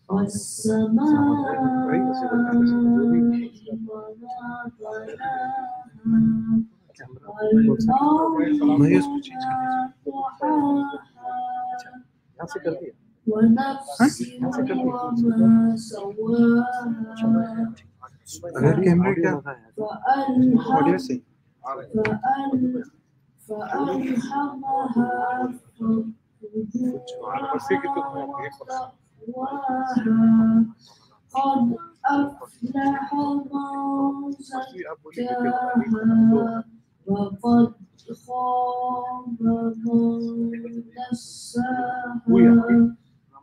والسماء ونفس وما سواها فألهمها فجورها وتقواها قد أفلح من زكاها وقد خاب من دساها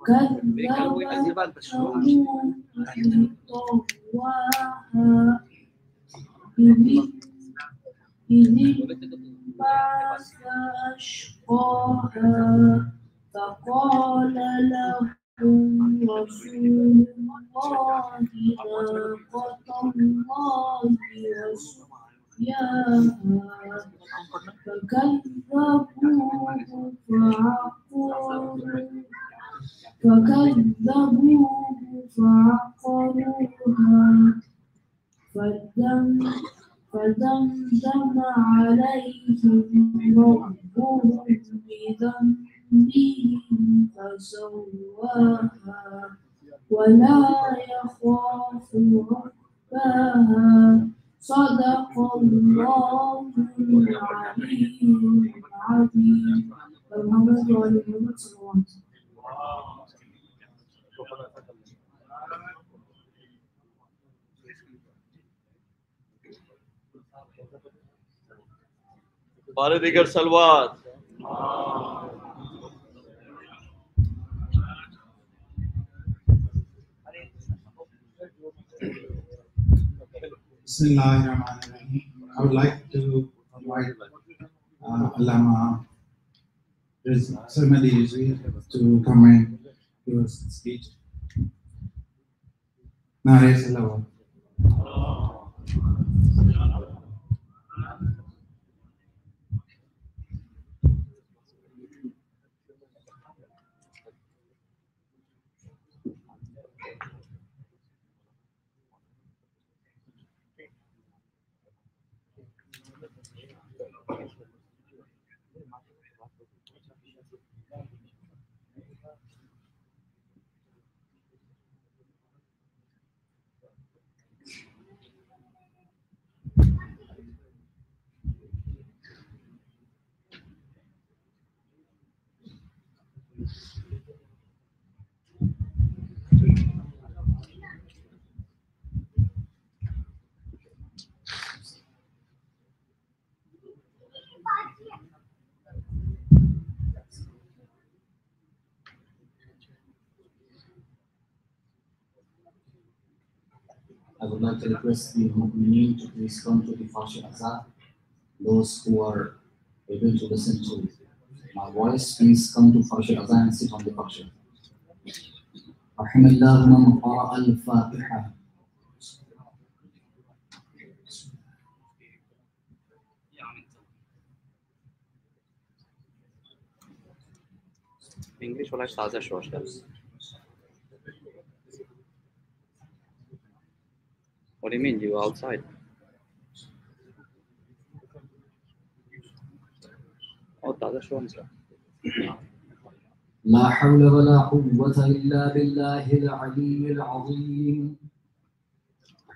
كذبت ثمود بطغواها إذ انبعث أشقاها فقال لهم رسول الله ناقة الله وسقياها فكذبوه فعقروها فدمدم عليهم ربهم بذنبهم فسواها ولا يخاف عقباها صدق الله العلي العظيم. محمد وعلى محمد صلى الله عليه وسلم. बारे दिगर सलवात Bismillahirrahmanirrahim. I would like to invite Maaulana Sarmadi Rizvi to come and give us a speech. Nare Salawat. I would like to request the Mu'mineen to please come to the Farshi Azan. Those who are able to listen to my voice, please come to Farshi Azan and sit on the Farshi. Rahimullah man qara'a al-Fatiha. English vielleicht taze shortcuts. What do you mean? You outside? Oh, taze shortcuts. لا حول ولا قوة إلا بالله العلي العظيم.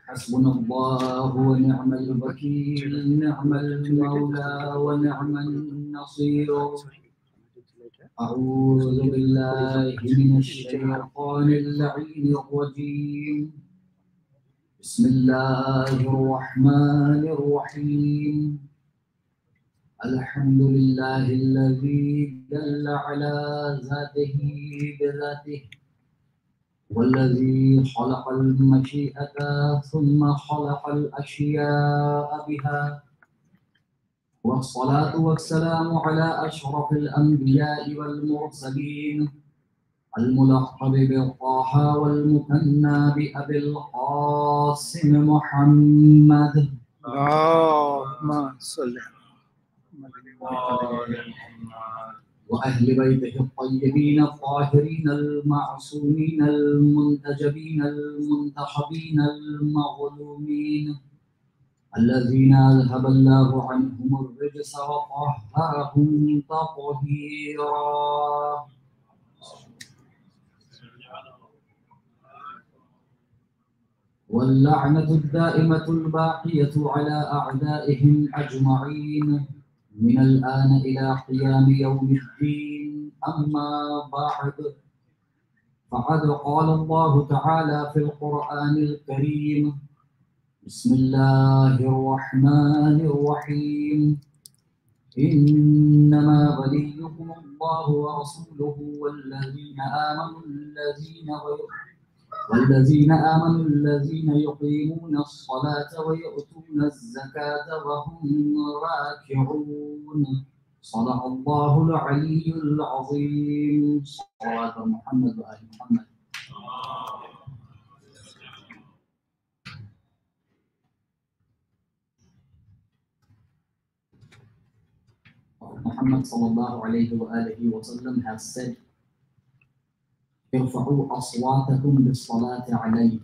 حسبنا الله ونعم الوكيل، نعم المولى ونعم النصير. أعوذ بالله من الشيطان اللعين الرجيم. بسم الله الرحمن الرحيم. الحمد لله الذي دل على ذاته بذاته، والذي خلق المشيئة ثم خلق الأشياء بها. والصلاة والسلام على أشرف الأنبياء والمرسلين، الملقب بالطه والمثنى بأبي القاسم محمد. اللهم صل وأهل بيته الطيبين الطاهرين المعصومين المنتجبين المنتخبين المظلومين الذين أذهب الله عنهم الرجس وطهرهم تطهيرا. واللعنة الدائمة الباقية على أعدائهم أجمعين من الآن إلى قيام يوم الدين. أما بعد، فقد قال الله تعالى في القرآن الكريم: بسم الله الرحمن الرحيم. إنما وليكم الله ورسوله والذين آمنوا الذين يقيمون الصلاة ويؤتون الزكاة وهم راكعون. صدق الله العلي العظيم. صلوات محمد وآل محمد. Muhammad sallallahu alayhi wa alihi wa sallam has said, ارفعوا أصواتكم بالصلاة علي.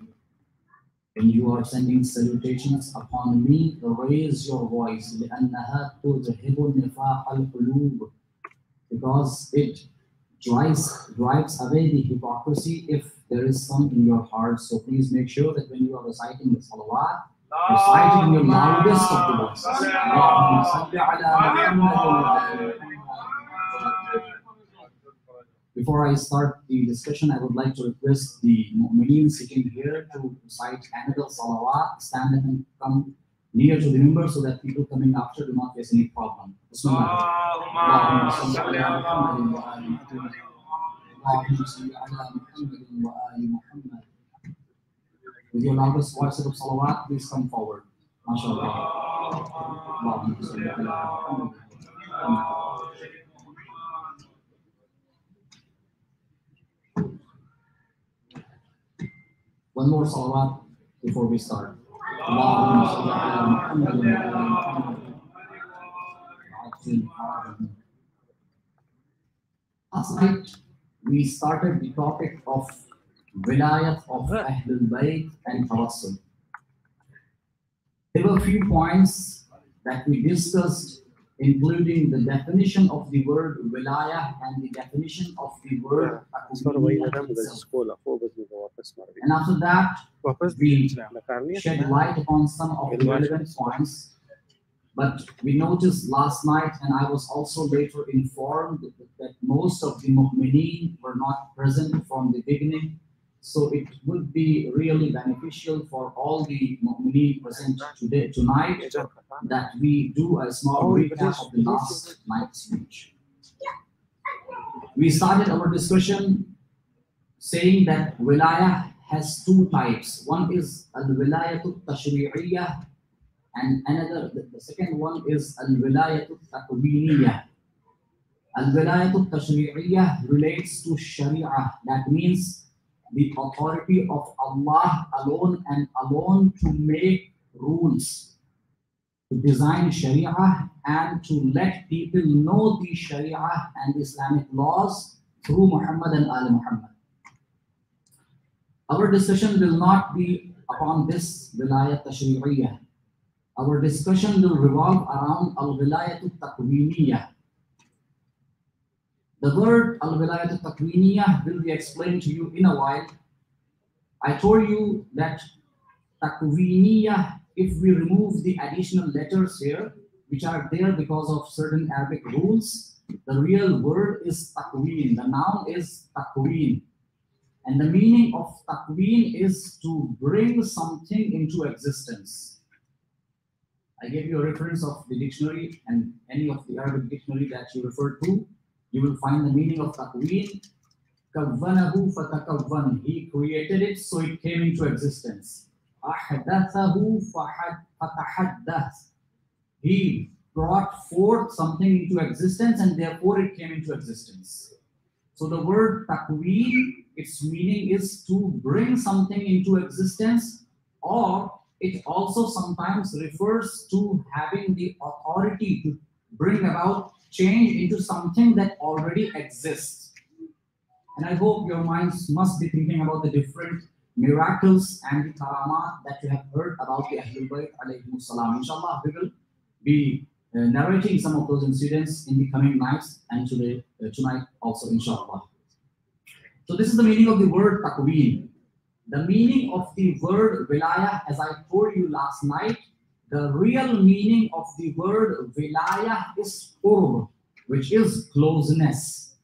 When you are sending salutations upon me, raise your voice. لأنها تذهب نفاق القلوب, because it drives away the hypocrisy if there is some in your heart. So please make sure that when you are reciting the salawat, recite it in your loudest of the voices. اللهم صل على محمد. Before I start the discussion, I would like to request the mu'mineen sitting here to recite another salawat, stand up and come near to the member so that people coming after do not face any problem. اللهم صل على محمد وآل محمد. اللهم صل على محمد وآل محمد. With your loudest voice of salawat, please come forward. MashaAllah. اللهم صل على محمد. One more salawat before we start. اللهم صل على محمد وآل محمد. Last night we started the topic of wilayat of Ahlul Bayt and Tawassul. There were a few points that we discussed, including the definition of the word wilayah and the definition of the word taqwiyyah itself. And after that, we shed light upon some of the relevant points. But we noticed last night, and I was also later informed that most of the mu'mineen were not present from the beginning. So it would be really beneficial for all the mu'mineen present tonight, that we do a small recap of the last night's speech. We started our discussion saying that wilayah has two types. One is al-wilayatul tashri'iyyah, and the second one is al-wilayatul taqwiniyyah. Al-wilayatul tashri'iyyah relates to sharia. That means the authority of Allah alone and alone to make rules, to design sharia, and to let people know the sharia and Islamic laws through Muhammad and Al Muhammad. Our discussion will not be upon this wilayat tashri'iyyah. Our discussion will revolve around al-wilayatul taqwiniyyah. The word al-wilayatul taqwiniyyah will be explained to you in a while. I told you that taqwiniyyah, if we remove the additional letters here, which are there because of certain Arabic rules, the real word is taqween. The noun is taqween. And the meaning of taqween is to bring something into existence. I gave you a reference of the dictionary, and any of the Arabic dictionary that you refer to, you will find the meaning of taqween. Kawwanahu fatakawwan. He created it, so it came into existence. Ahdathahu fatahaddath. He brought forth something into existence, and therefore it came into existence. So the word taqween, its meaning is to bring something into existence, or it also sometimes refers to having the authority to bring about change into something that already exists. And I hope your minds must be thinking about the different miracles and the karamat that you have heard about the Ahlul Bayt alayhimus salam. Inshallah, we will be narrating some of those incidents in the coming nights and tonight also, inshallah. So this is the meaning of the word takween. The meaning of the word wilayah, as I told you last night, the real meaning of the word wilayah is qurb, which is closeness.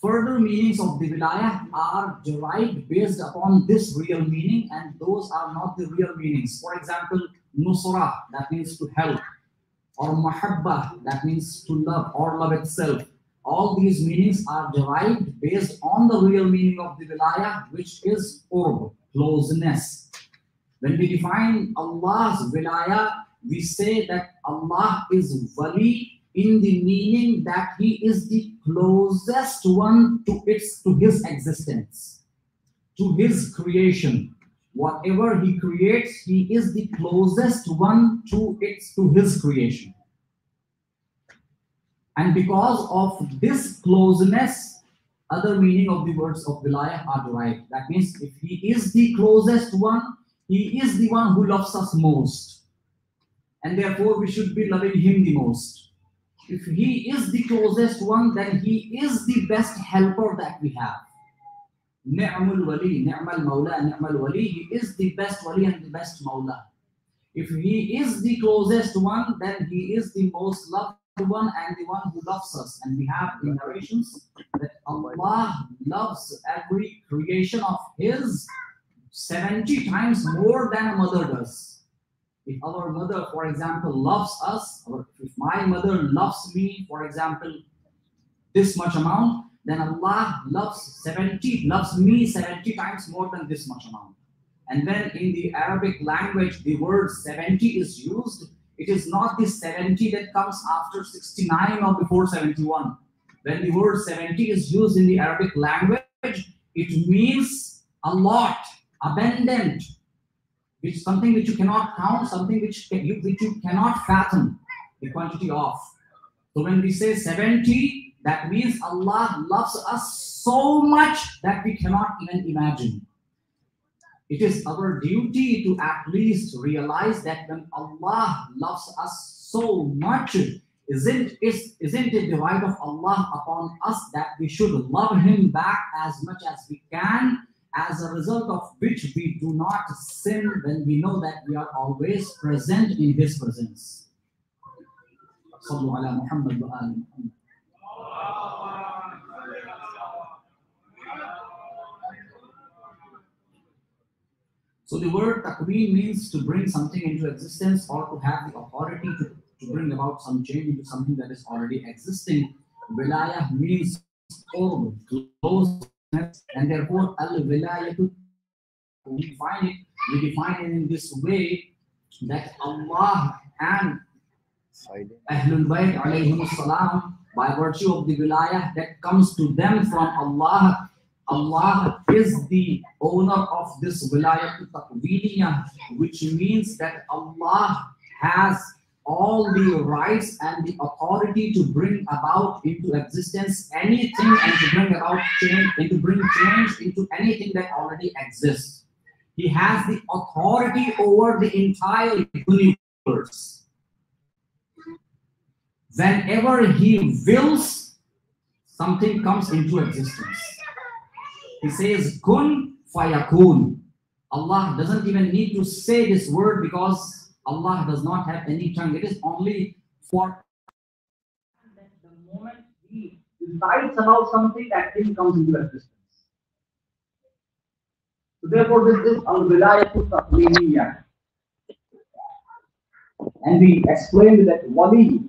Further meanings of the wilayah are derived based upon this real meaning, and those are not the real meanings. For example, nusra, that means to help, or mahabba, that means to love or love itself. All these meanings are derived based on the real meaning of the wilayah, which is qurb, closeness. When we define Allah's wilayah, we say that Allah is wali in the meaning that He is the closest one to His existence, to His creation. Whatever He creates, He is the closest one to His creation. And because of this closeness, other meaning of the words of wilayah are derived. That means if He is the closest one, He is the one who loves us most. And therefore we should be loving Him the most. If He is the closest one, then He is the best helper that we have. Ni'mul wali, ni'mal mawla, ni'mal wali. He is the best wali and the best mawla. If He is the closest one, then He is the most loved one and the one who loves us. And we have in narrations that Allah loves every creation of His 70 times more than a mother does. If our mother, for example, loves us, or if my mother loves me, for example, this much amount, then Allah loves me 70 times more than this much amount. And when in the Arabic language the word 70 is used, it is not the 70 that comes after 69 or before 71. When the word 70 is used in the Arabic language, it means a lot, abundant, which is something which you cannot count, something which you cannot fathom the quantity of. So when we say 70, that means Allah loves us so much that we cannot even imagine. It is our duty to at least realize that when Allah loves us so much, isn't it the right of Allah upon us that we should love Him back as much as we can, as a result of which we do not sin when we know that we are always present in His presence. Sallu ala Muhammad wa ali Muhammad. So the word takween means to bring something into existence or to have the authority to bring about some change into something that is already existing. Wilayah means closeness, and therefore al-wilayatu, we define it in this way, that Allah and Ahlul Bayt alayhimus salam, by virtue of the wilayah that comes to them from Allah, Allah is the owner of this wilayah taqweeliyah, which means that Allah has all the rights and the authority to bring about into existence anything and to bring about change and to bring change into anything that already exists. He has the authority over the entire universe. Whenever He wills, something comes into existence. He says, kun fayakun. Allah doesn't even need to say this word because Allah does not have any tongue. It is only for that the moment He decides about something, that thing comes into existence. So therefore, this is al-wilayatu taqweeliyah. And we explained that wali,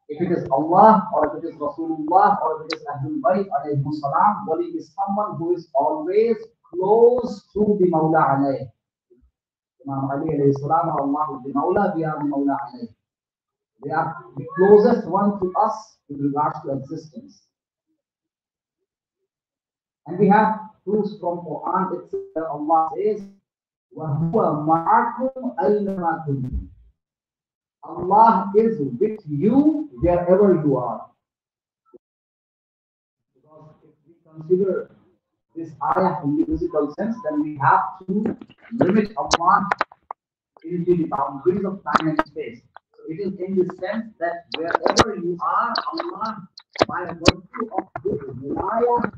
if it is Allah, or if it is Rasulullah, or if it is Ahlul Bayt alayhimus salam, wali is someone who is always close to the Mawla alayh. Imam Ali alayhi salam, Allah is the Mawla, we are the Mawla alayh. They are the closest one to us with regards to existence. And we have proofs from Quran itself. Allah says, وَهُوَ مَعَكُمْ أَيْنَمَا كُنْتُمْ. Allah is with you wherever you are. Because if we consider this ayah in the physical sense, then we have to limit Allah into the boundaries of time and space. So it is in the sense that wherever you are, Allah, by virtue of His wilayah,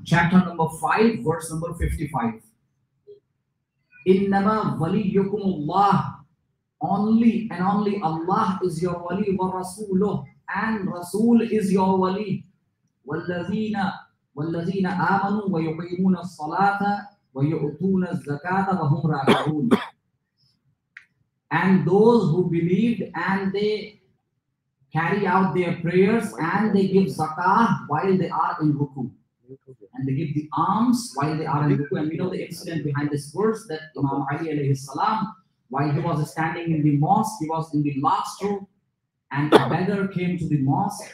chapter number 5, verse number 55. Innama waliyukumullah only and only Allah is your wali, wa rasuluh, and Rasul is your wali. وَالَّذِينَ آمَنُوا وَيُقِيمُونَ الصَّلَاةَ وَيُؤْتُونَ الزَّكَاةَ وَهُمْ رَاكِعُونَ. And those who believed and they carry out their prayers and they give zakah while they are in ruku. And they give the alms while they are in ruku. And we know the incident behind this verse that Imam Ali alayhi salam, while he was standing in the mosque, he was in the last row, and a beggar came to the mosque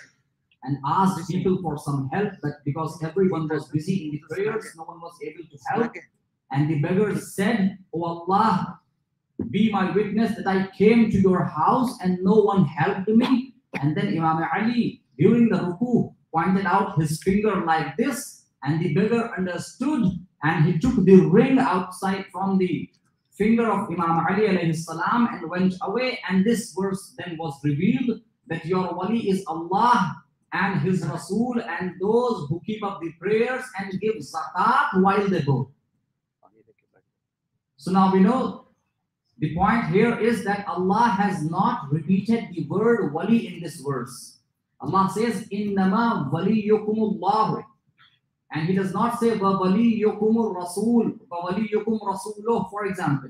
and asked people for some help, but because everyone was busy in the prayers, no one was able to help. And the beggar said, "Oh Allah, be my witness that I came to your house and no one helped me." And then Imam Ali, during the ruku, pointed out his finger like this, and the beggar understood, and he took the ring outside from the finger of Imam Ali alayhi salam and went away. And this verse then was revealed that your wali is Allah and his Rasul and those who keep up the prayers and give zakat while they go. So now we know the point here is that Allah has not repeated the word wali in this verse. Allah says, "Innama waliyukumullah," and He does not say "waliyukumur rasul," "waliyukum rasuluh." For example,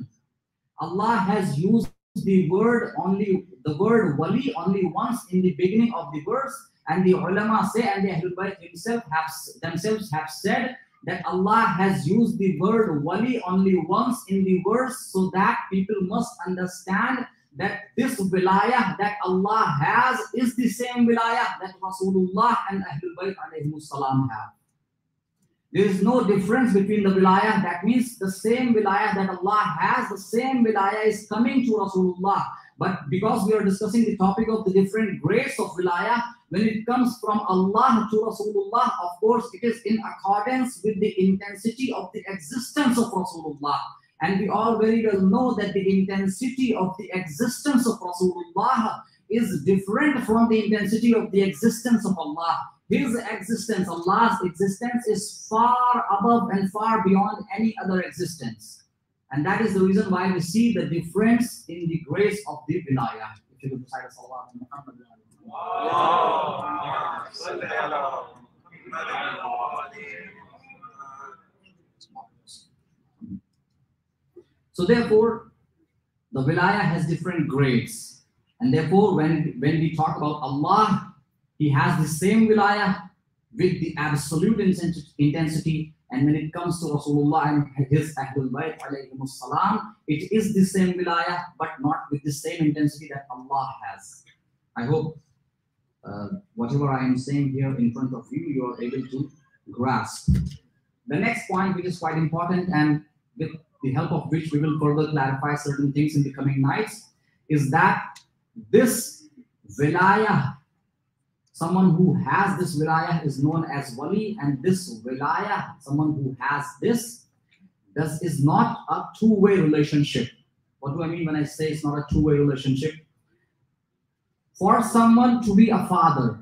Allah has used the word wali only once in the beginning of the verse, and the ulama say, and the Ahlul Bayt themselves have said that Allah has used the word wali only once in the verse, so that people must understand that this wilayah that Allah has is the same wilayah that Rasulullah and Ahlul Bayt alayhimus salam have. There is no difference between the wilayah. That means the same wilayah that Allah has, the same wilayah is coming to Rasulullah. But because we are discussing the topic of the different grades of wilayah, when it comes from Allah to Rasulullah, of course, it is in accordance with the intensity of the existence of Rasulullah. And we all very well know that the intensity of the existence of Rasulullah is different from the intensity of the existence of Allah. His existence, Allah's existence, is far above and far beyond any other existence. And that is the reason why we see the difference in the grace of the wilayah. If you could recite a salawat on Muhammad. So therefore, the wilayah has different grades. And therefore, when we talk about Allah, He has the same wilayah with the absolute intensity. And when it comes to Rasulullah and his Ahlul Bayt alayhimus salam, it is the same wilayah, but not with the same intensity that Allah has. I hope whatever I am saying here in front of you, you are able to grasp. The next point, which is quite important, and with the help of which we will further clarify certain things in the coming nights, is that this wilayah, someone who has this wilayah is known as wali, and this wilayah, someone who has this is not a two-way relationship. What do I mean when I say it's not a two-way relationship? For someone to be a father,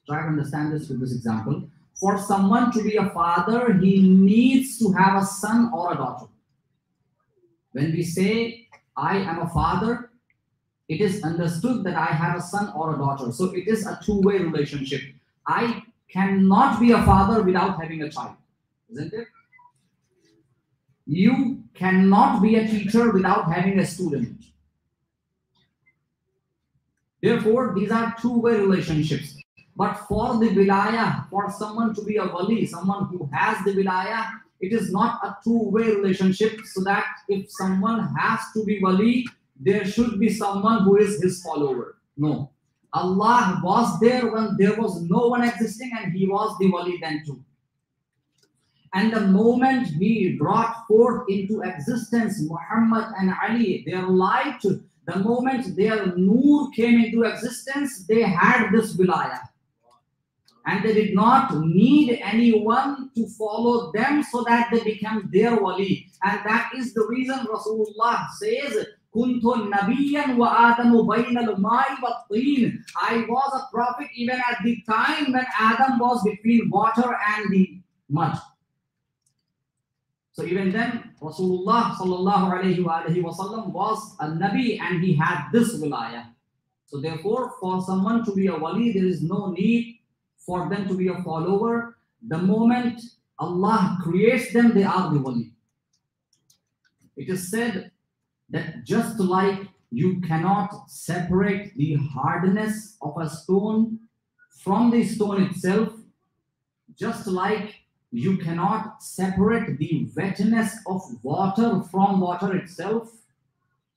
try to understand this with this example. For someone to be a father, he needs to have a son or a daughter. When we say, I am a father, it is understood that I have a son or a daughter. So it is a two-way relationship. I cannot be a father without having a child, isn't it? You cannot be a teacher without having a student. Therefore, these are two-way relationships. But for the wilayah, for someone to be a wali, someone who has the wilayah, it is not a two-way relationship, so that if someone has to be wali, there should be someone who is his follower. No. Allah was there when there was no one existing, and He was the wali then too. And the moment He brought forth into existence Muhammad and Ali, their light, the moment their nur came into existence, they had this wilayah. And they did not need anyone to follow them so that they became their wali. And that is the reason Rasulullah says, Kuntu Nabiyan wa Adamu bainal ma'i wa teen. I was a prophet even at the time when Adam was between water and the mud. So even then, Rasulullah sallallahu alayhi wasallam was a Nabi and he had this wilayah. So therefore, for someone to be a wali, there is no need for them to be a follower. The moment Allah creates them, they are the wali. It is said that just like you cannot separate the hardness of a stone from the stone itself, just like you cannot separate the wetness of water from water itself,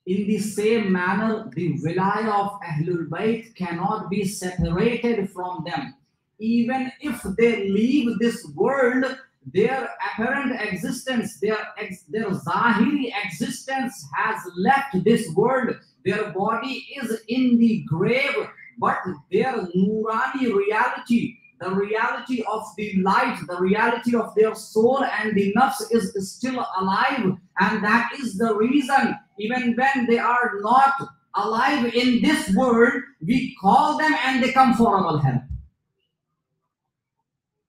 in the same manner, the wilayah of Ahlul Bayt cannot be separated from them. Even if they leave this world, their apparent existence, their zahiri existence has left this world. Their body is in the grave, but their nurani reality, the reality of the light, the reality of their soul and the nafs is still alive. And that is the reason, even when they are not alive in this world, we call them and they come for our help.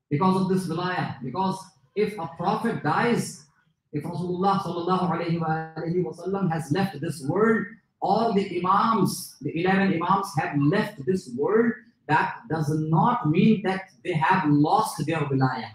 Because of this wilayah. Because if a prophet dies, if Rasulullah sallallahu alayhi wasallam has left this world, all the imams, the 11 imams have left this world, that does not mean that they have lost their wilayah.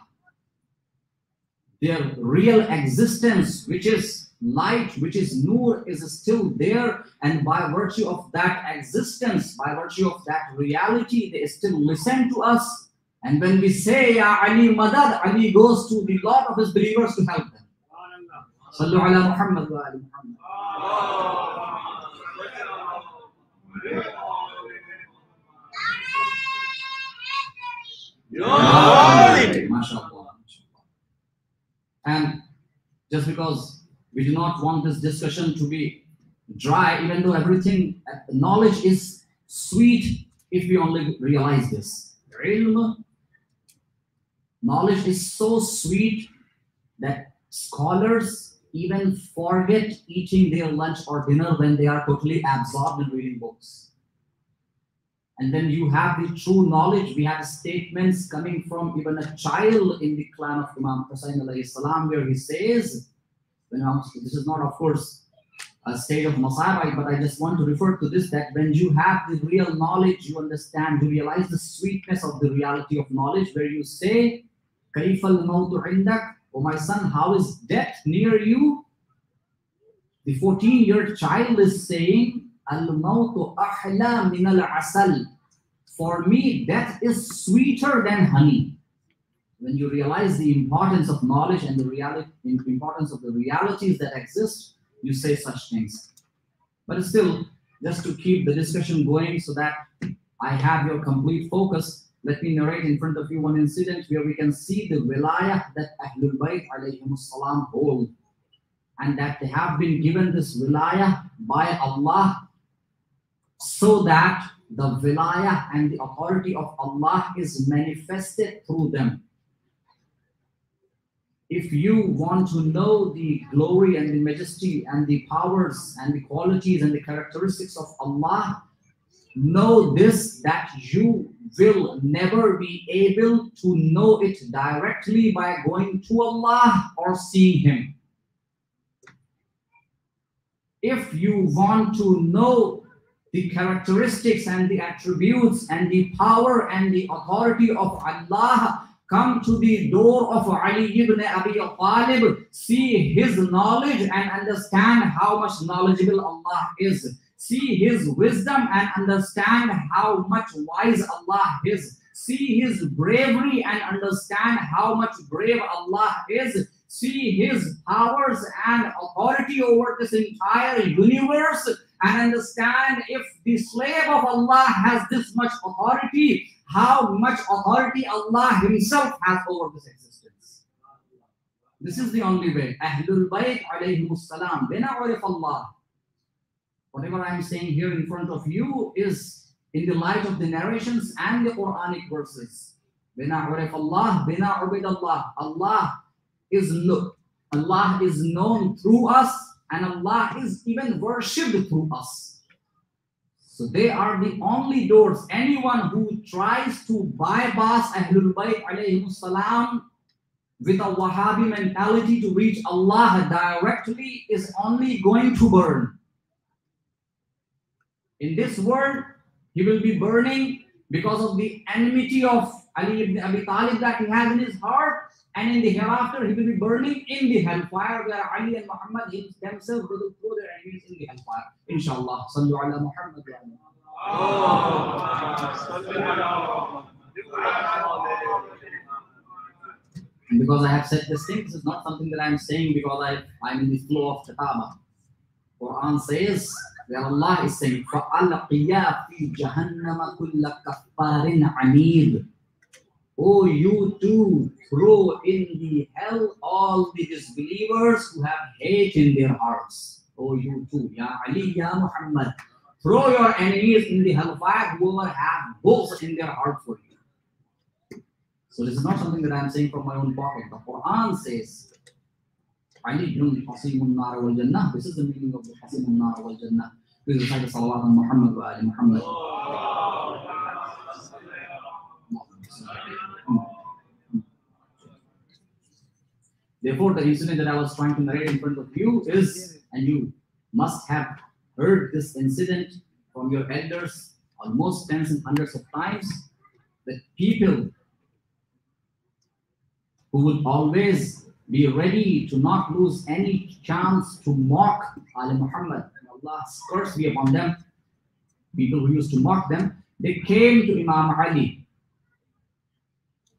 Their real existence, which is light, which is nur, is still there, and by virtue of that existence, by virtue of that reality, they still listen to us. And when we say, Ya Ali Madad, Ali goes to the Lord of his believers to help them. Sallu ala Muhammad wa ali Muhammad. MashaAllah. And just because we do not want this discussion to be dry, even though everything, knowledge is sweet if we only realize this. Ilm, knowledge is so sweet that scholars even forget eating their lunch or dinner when they are totally absorbed in reading books. And then you have the true knowledge. We have statements coming from even a child in the clan of Imam Hussain alayhi salam, where he says, this is not, of course, a state of Masai, but I just want to refer to this, that when you have the real knowledge, you understand, you realize the sweetness of the reality of knowledge, where you say, Kaif al-mawtu indak, oh my son, how is death near you? The 14-year child is saying, Al-mawtu ahla min al-asal. For me, death is sweeter than honey. When you realize the importance of knowledge and the importance of the realities that exist, you say such things. But still, just to keep the discussion going so that I have your complete focus, let me narrate in front of you one incident where we can see the wilayah that Ahlul Bayt alayhimus salam hold, and that they have been given this wilayah by Allah so that the wilayah and the authority of Allah is manifested through them. If you want to know the glory and the majesty and the powers and the qualities and the characteristics of Allah, know this, that you will never be able to know it directly by going to Allah or seeing Him. If you want to know the characteristics and the attributes and the power and the authority of Allah, come to the door of Ali ibn Abi Talib, see his knowledge and understand how much knowledgeable Allah is. See his wisdom and understand how much wise Allah is. See his bravery and understand how much brave Allah is. See his powers and authority over this entire universe and understand, if the slave of Allah has this much authority, how much authority Allah Himself has over this existence. This is the only way. Ahlul Bayt alayhimus salam, bina urif Allah. Whatever I am saying here in front of you is in the light of the narrations and the Quranic verses. Bina urif Allah, bina ubid Allah. Allah is known through us, and Allah is even worshipped through us. So they are the only doors. Anyone who tries to bypass Ahlul Bayt alayhimus salam with a Wahhabi mentality to reach Allah directly is only going to burn. In this world, he will be burning because of the enmity of Ali ibn Abi Talib that he has in his heart, and in the hereafter he will be burning in the hellfire where Ali and Muhammad themselves will throw their enemies in the hellfire. Inshallah. Sallu ala Muhammad. And because I have said this thing, this is not something that I am saying because I'm in the flow of Chataba. Quran says, where Allah is saying, فَأَلْقِيَا فِي جَهَنَّمَ كُلَّ كَفَّارٍ عَنِيدٍ. Oh, you too, throw in the hell all the disbelievers who have hate in their hearts. Oh, you too, Ya Ali, Ya Muhammad. Throw your enemies in the hellfire, whoever have both in their heart for you. So this is not something that I am saying from my own pocket. The Quran says, Ali ibn Hasimun Nar wal Jannah. This is the meaning of the Hasimun Nar wal Jannah. Please recite the salawat on Muhammad wa Ali Muhammad. Therefore, the incident that I was trying to narrate in front of you is, and you must have heard this incident from your elders almost tens and hundreds of times, that people who would always be ready to not lose any chance to mock Ali Muhammad, and Allah's curse be upon them, people who used to mock them, they came to Imam Ali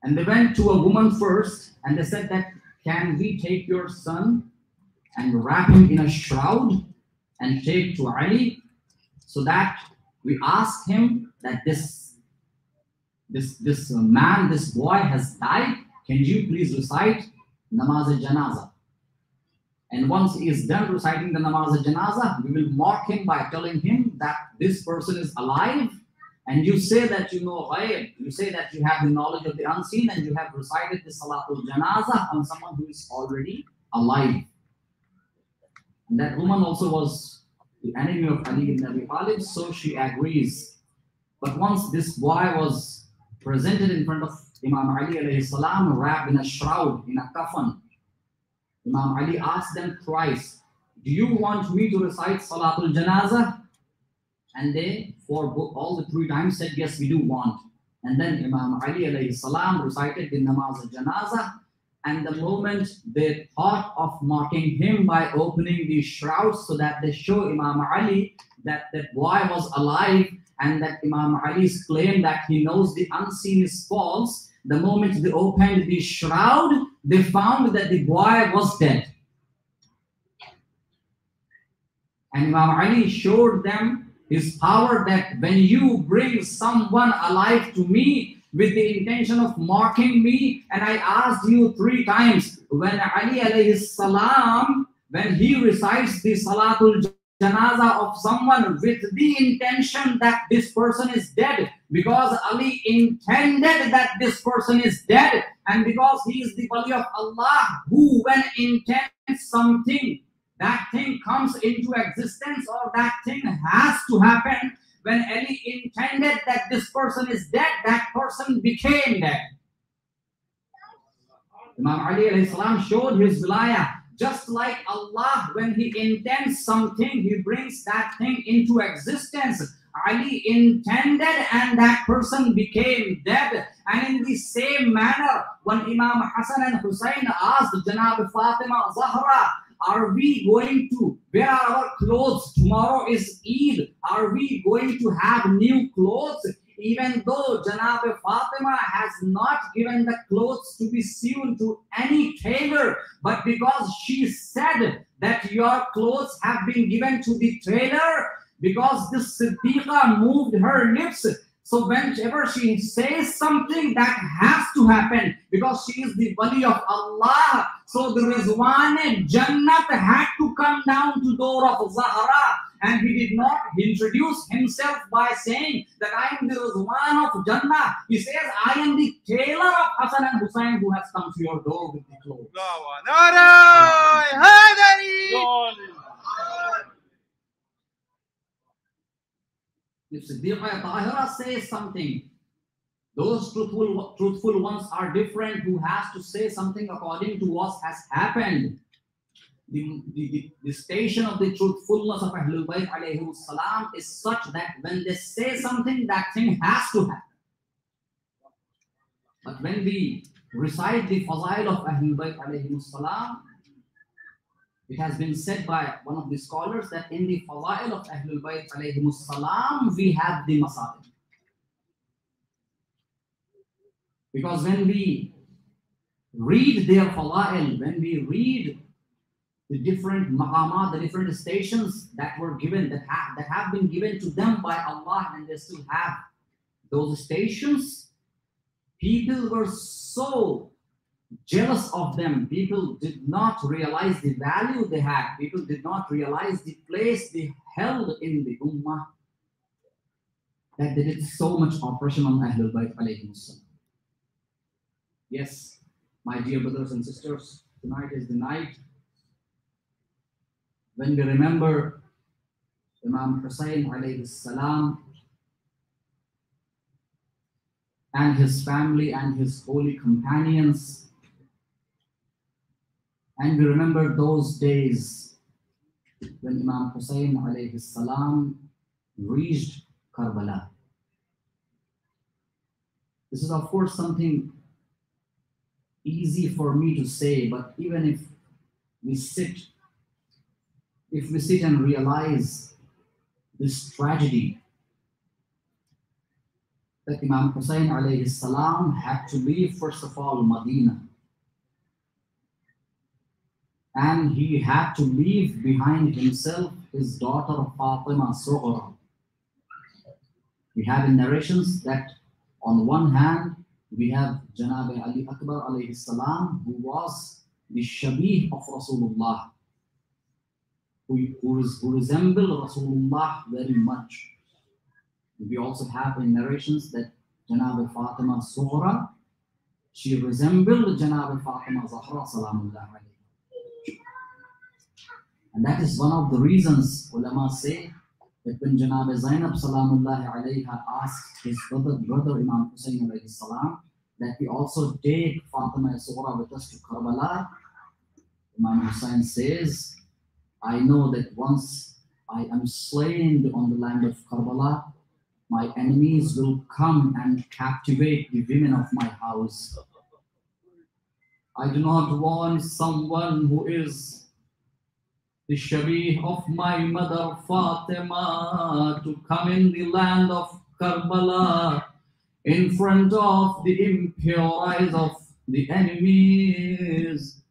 and they went to a woman first and they said that, can we take your son and wrap him in a shroud and take to Ali, so that we ask him that this man, this boy has died. Can you please recite Namaz al-Janazah? And once he is done reciting the Namaz al-Janazah, we will mock him by telling him that this person is alive, and you say that you know ghaib, you say that you have the knowledge of the unseen, and you have recited the Salatul Janazah on someone who is already alive. And that woman also was the enemy of Ali ibn Abi Talib, so she agrees. But once this boy was presented in front of Imam Ali alayhi salam, wrapped in a shroud, in a coffin, Imam Ali asked them thrice, do you want me to recite Salatul Janazah? And they, for all the three times, said, yes, we do want. And then Imam Ali alayhi salam recited the Namaz al-Janazah. And the moment they thought of mocking him by opening the shrouds so that they show Imam Ali that that boy was alive, and that Imam Ali's claim that he knows the unseen is false, the moment they opened the shroud, they found that the boy was dead. And Imam Ali showed them his power, that when you bring someone alive to me with the intention of mocking me, and I asked you three times, when Ali alayhi salam, when he recites the Salatul Janazah of someone with the intention that this person is dead, because Ali intended that this person is dead, and because he is the wali of Allah, who when intends something, that thing comes into existence, or that thing has to happen. When Ali intended that this person is dead, that person became dead. Imam Ali alayhi salam showed his wilayah. Just like Allah, when he intends something, he brings that thing into existence. Ali intended and that person became dead. And in the same manner, when Imam Hassan and Hussein asked Janab Fatima Zahra, are we going to wear our clothes? Tomorrow is Eid. Are we going to have new clothes? Even though Janab Fatima has not given the clothes to be sewn to any tailor, but because she said that your clothes have been given to the tailor, because this Siddiqa moved her lips. So whenever she says something, that has to happen, because she is the wali of Allah. So the Rizwan Jannat had to come down to door of Zahra, and he did not introduce himself by saying that I am the Rizwan of Jannah. He says, I am the tailor of Hassan and Hussein who has come to your door with the clothes. If Siddiqa Tahira says something, Those truthful ones are different, who has to say something according to what has happened. The station of the truthfulness of Ahlul Bayt alayhi salam is such that when they say something, that thing has to happen. But when we recite the Fazail of Ahlul Bayt alayhi salam, it has been said by one of the scholars that in the Fazail of Ahlul Bayt alayhi salam, we have the Masalih. Because when we read their Fadail, when we read the different maqamat, the different stations that were given, that have been given to them by Allah, and they still have those stations, people were so jealous of them. People did not realize the value they had. People did not realize the place they held in the Ummah, that they did so much oppression on Ahlul Bayt alayhi salam. Yes, my dear brothers and sisters, tonight is the night when we remember Imam Hussain alayhi salam and his family and his holy companions. And we remember those days when Imam Hussain alayhi salam reached Karbala. This is of course something easy for me to say, but even if we sit and realize this tragedy, that Imam Hussain alayhi salam had to leave first of all Medina, and he had to leave behind himself his daughter Fatima Sughra. We have in narrations that on one hand we have Janab Ali Akbar alayhi salam, who was the Shabih of Rasulullah, who resembled Rasulullah very much. We also have in narrations that Janab Fatima Sughra, she resembled Janab Fatima Zahra salamullah alayhi. And that is one of the reasons ulama say that when Janab Zainab salamullah alayha asked his brother Imam Hussain alayhi salam that we also take Fatima Sughra with us to Karbala, Imam Hussain says, I know that once I am slain on the land of Karbala, my enemies will come and captivate the women of my house. I do not want someone who is the Shabih of my mother Fatima to come in the land of Karbala in front of the impure eyes of the enemies.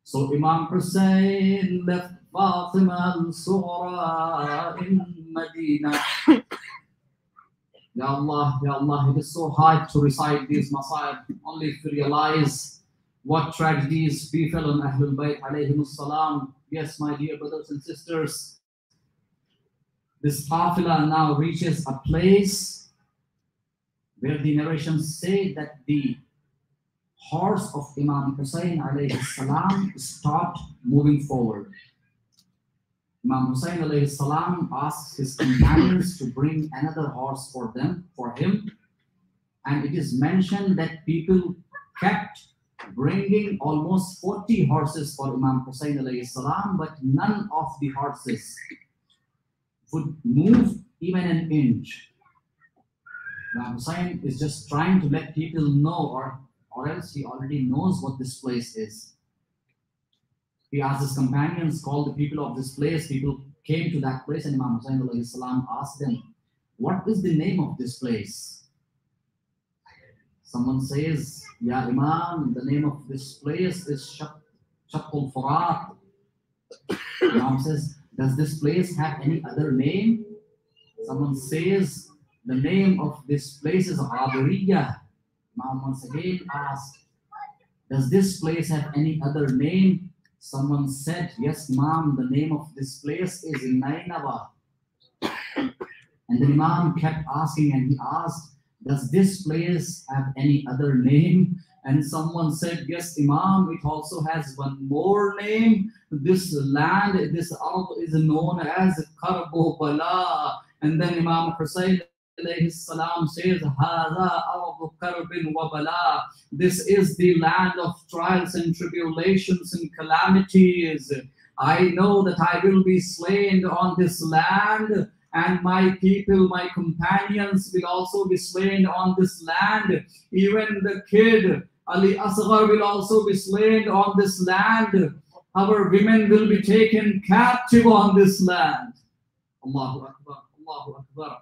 So Imam Hussain left Fatima al-Sughra in Medina. Ya Allah, it is so hard to recite these masaib, only if you realize what tragedies befell on Ahlul Bayt alayhimus salam. Yes, my dear brothers and sisters, this qafila now reaches a place where the narrations say that the horse of Imam Hussain alayhi salam stopped moving forward. Imam Hussain alayhi salam asked his companions to bring another horse for him, and it is mentioned that people kept bringing almost 40 horses for Imam Hussain alayhi salam, but none of the horses would move even an inch. Imam Hussain is just trying to let people know, or else he already knows what this place is. He asked his companions, called the people of this place. People came to that place, and Imam Hussain alayhi salam asked them, what is the name of this place? Someone says, Ya Imam, the name of this place is Shaqul Furat. Imam says, does this place have any other name? Someone says, the name of this place is Ghabiriyah. Imam once again asked, does this place have any other name? Someone said, yes, Imam, the name of this place is Nainava. And the Imam kept asking, and he asked, does this place have any other name? And someone said, yes, Imam, it also has one more name. This land, this Arab is known as Karbala. And then Imam Hussain alayhi salam says, Hada Arab karbin wa bala. This is the land of trials and tribulations and calamities. I know that I will be slain on this land, and my people, my companions will also be slain on this land. Even the kid, Ali Asghar, will also be slain on this land. Our women will be taken captive on this land. Allahu Akbar, Allahu Akbar.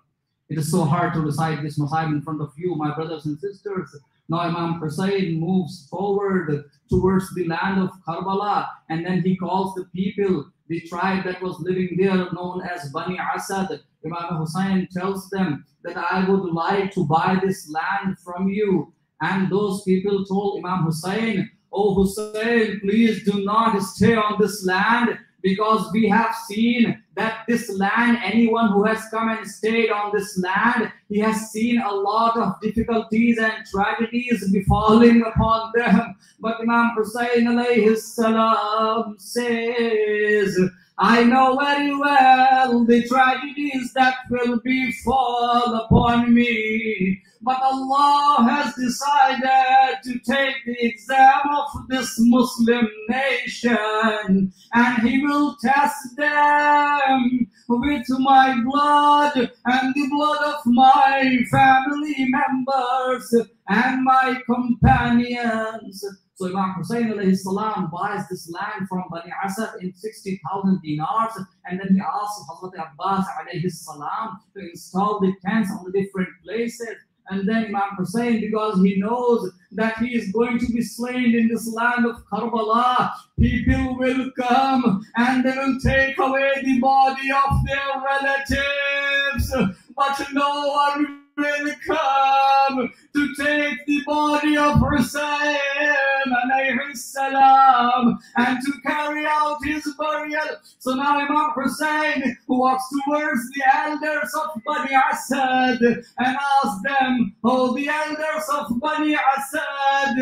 It is so hard to recite this masayib in front of you, my brothers and sisters. Now Imam Hussein moves forward towards the land of Karbala, and then he calls the people, the tribe that was living there known as Bani Asad. Imam Hussein tells them that I would like to buy this land from you. And those people told Imam Hussein, "Oh Hussein, please do not stay on this land, because we have seen that this land, anyone who has come and stayed on this land, he has seen a lot of difficulties and tragedies befalling upon them." But Imam Hussein alayhi salam says, "I know very well the tragedies that will befall upon me, but Allah has decided to take the exam of this Muslim nation, and He will test them with my blood and the blood of my family members and my companions." So Imam Hussein alayhi salam buys this land from Bani Asad in 60,000 dinars, and then he asks Hazrat Abbas alayhi salam to install the tents on the different places. And then Imam Hussein, because he knows that he is going to be slain in this land of Karbala, people will come and they will take away the body of their relatives, but no one will come to take the body of Hussein alayhi salam and to carry out his burial. So now Imam Hussein walks towards the elders of Bani Asad and asks them, "Oh, the elders of Bani Asad,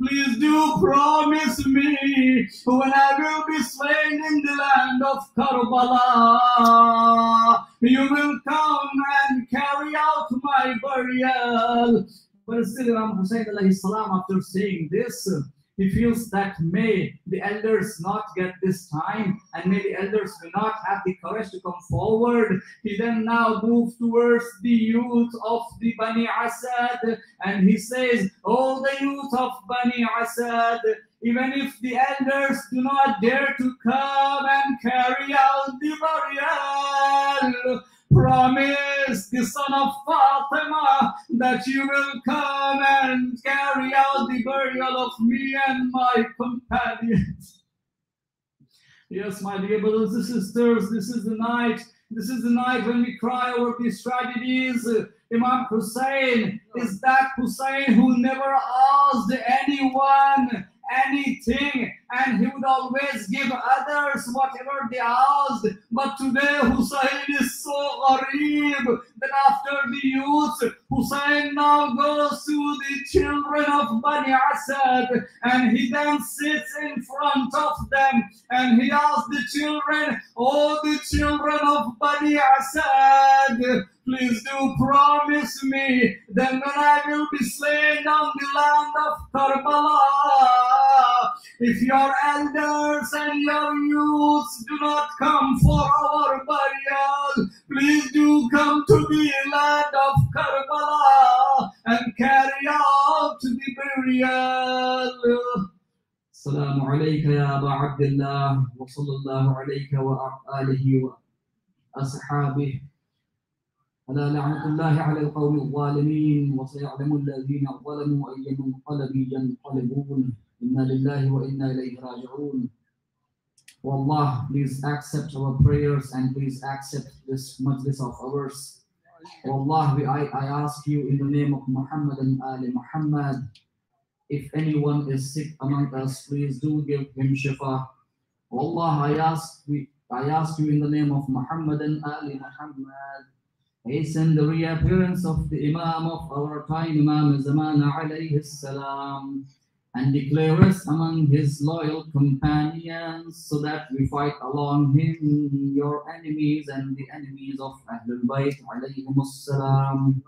please do promise me when I will be slain in the land of Karbala, you will come and carry out my burial." But still Imam Hussein alayhi salam, after saying this, he feels that may the elders not get this time, and may the elders will not have the courage to come forward. He then now moves towards the youth of the Bani Asad, and he says, "Oh, the youth of Bani Asad, even if the elders do not dare to come and carry out the burial, promise the son of Fatima that you will come and carry out the burial of me and my companions." Yes, my dear brothers and sisters, this is the night. This is the night when we cry over these tragedies. Imam Hussein is that Hussein who never asked anyone anything, and he would always give others whatever they asked. But today Hussein is so gharib that after the youth, Hussein now goes to the children of Bani Asad, and he then sits in front of them and he asks the children, "Oh, the children of Bani Asad, please do promise me that when I will be slain on the land of Karbala, if your elders and your youths do not come for our burial, please do come to the land of Karbala and carry out the burial." Assalamu alayka ya Aba Abdullah wa sallallahu alayka wa alihi wa ashabihi. ألا لعنة الله على القوم الظالمين وسيعلم الذين ظلموا أي منقلب ينقلبون إنا لله وإنا إليه راجعون. Oh Allah, please accept our prayers and please accept this majlis of ours. Oh Allah, I ask you in the name of Muhammad and Ali Muhammad, if anyone is sick among us, please do give him shifa. Oh Allah, I ask you in the name of Muhammad and Ali Muhammad, hasten the reappearance of the Imam of our time, Imam Zaman alayhi salam, and declare us among his loyal companions so that we fight along him, your enemies and the enemies of Ahlul Bayt alayhim salam.